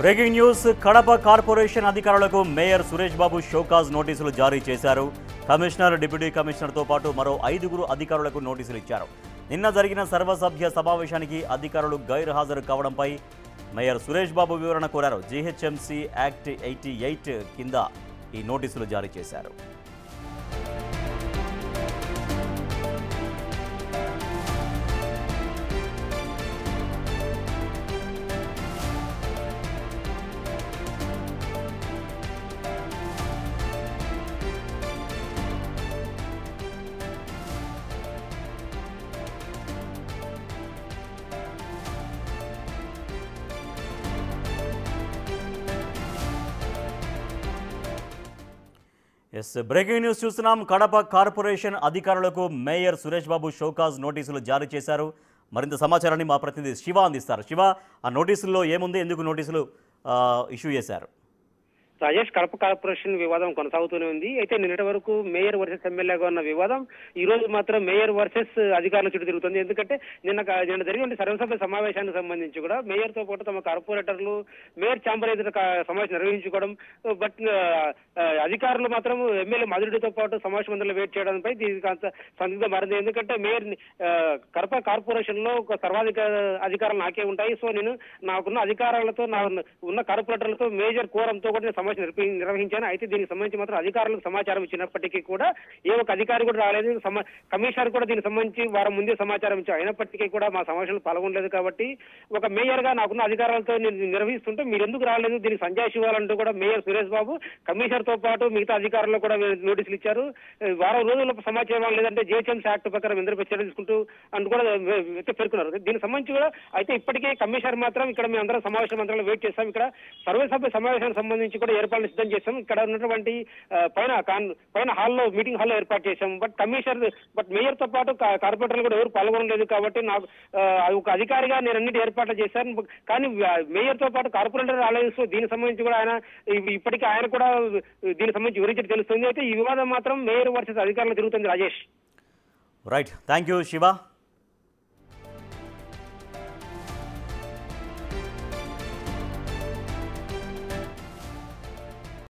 Breaking news Kadapa corporation అధికారులకు mayor Suresh Babu show cause నోటీసులు జారీ చేశారు. కమిషనర్, డిప్యూటీ కమిషనర్తో పాటు మరో 5 అధికారులకు నోటీసులు ఇచ్చారు. నిన్న జరిగిన సర్వసభ్య సమావేశానికి అధికారులు గైర్హాజరు కావడంపై మేయర్ సురేష్ బాబు వివరణ కోరారు. జీహెచ్ఎంసీ యాక్ట్ 88 కింద ఈ నోటీసులు జారీ చేశారు. బ్రేకింగ్ న్యూస్ చూస్తున్నాం. కడప కార్పొరేషన్ అధికారులకు మేయర్ సురేష్ బాబు షోకాజ్ నోటీసులు జారీ చేశారు. మరింత సమాచారాన్ని మా ప్రతినిధి శివ అందిస్తారు. శివ, ఆ నోటీసుల్లో ఏముంది, ఎందుకు నోటీసులు ఇష్యూ చేశారు? రాజేష్, కడప కార్పొరేషన్ వివాదం కొనసాగుతూనే ఉంది. అయితే నిన్నటి వరకు మేయర్ వర్సెస్ ఎమ్మెల్యేగా ఉన్న వివాదం ఈ రోజు మాత్రం మేయర్ వర్సెస్ అధికారుల చుట్టూ తిరుగుతుంది. ఎందుకంటే నిన్న జరిగిన సర్వసభ్య సమావేశానికి సంబంధించి కూడా మేయర్ తో పాటు తమ కార్పొరేటర్లు మేయర్ ఛాంబర్ ఎదుట సమావేశం నిర్వహించుకోవడం, బట్ అధికారులు మాత్రం ఎమ్మెల్యే మధురెడ్డితో పాటు సమావేశ మందిలో వెయిట్ చేయడంపై దీనికి సందిగ్ధం మారింది. ఎందుకంటే మేయర్ కడప కార్పొరేషన్ లో ఒక అధికారాలు నాకే ఉంటాయి. సో నేను నాకున్న అధికారాలతో ఉన్న కార్పొరేటర్లతో మేజర్ కోరంతో కూడా నిర్వహించాను. అయితే దీనికి సంబంధించి మాత్రం అధికారులకు సమాచారం ఇచ్చినప్పటికీ కూడా ఏ ఒక అధికారి కూడా రాలేదు. కమిషనర్ కూడా దీనికి సంబంధించి వారం ముందే సమాచారం ఇచ్చారు. అయినప్పటికీ కూడా మా సమావేశంలో పాల్గొనలేదు. కాబట్టి ఒక మేయర్ గా నాకున్న అధికారాలతో నిర్వహిస్తుంటే మీరు ఎందుకు రాలేదు, దీనికి సంజాయిషి ఇవ్వాలంటూ కూడా మేయర్ సురేష్ బాబు కమిషనర్ తో పాటు మిగతా అధికారులకు కూడా నోటీసులు ఇచ్చారు. వారం రోజుల సమాచారం లేదంటే జీహెచ్ఎంసీ యాక్ట్ ప్రకారం ఎందరిపై చర్య తీసుకుంటూ అంటూ కూడా పేర్కొన్నారు. దీనికి సంబంధించి కూడా అయితే ఇప్పటికే కమిషనర్ మాత్రం ఇక్కడ మేము అందరం సమావేశ మంత్రాలు వెయిట్ చేస్తాం. ఇక్కడ సర్వసభ్య సమావేశానికి సంబంధించి కూడా ఏర్పాట్లు సిద్ధం చేశాం. ఇక్కడ ఉన్నటువంటి పైన హాల్లో మీటింగ్ హాల్లో ఏర్పాటు చేశాం. బట్ మేయర్ తో పాటు కార్పొరేటర్లు కూడా ఎవరు పాల్గొనలేదు. కాబట్టి నాకు ఒక అధికారిగా నేను అన్నిటి ఏర్పాట్లు చేశాను. కానీ మేయర్ తో పాటు కార్పొరేటర్ రాలేదు. సో దీనికి సంబంధించి కూడా ఇప్పటికీ ఆయన కూడా దీనికి సంబంధించి వివరించి తెలుస్తుంది. అయితే ఈ వివాదం మాత్రం మేయర్ వర్సెస్ అధికారులు తిరుగుతుంది. Rajesh, right, thank you Shiva.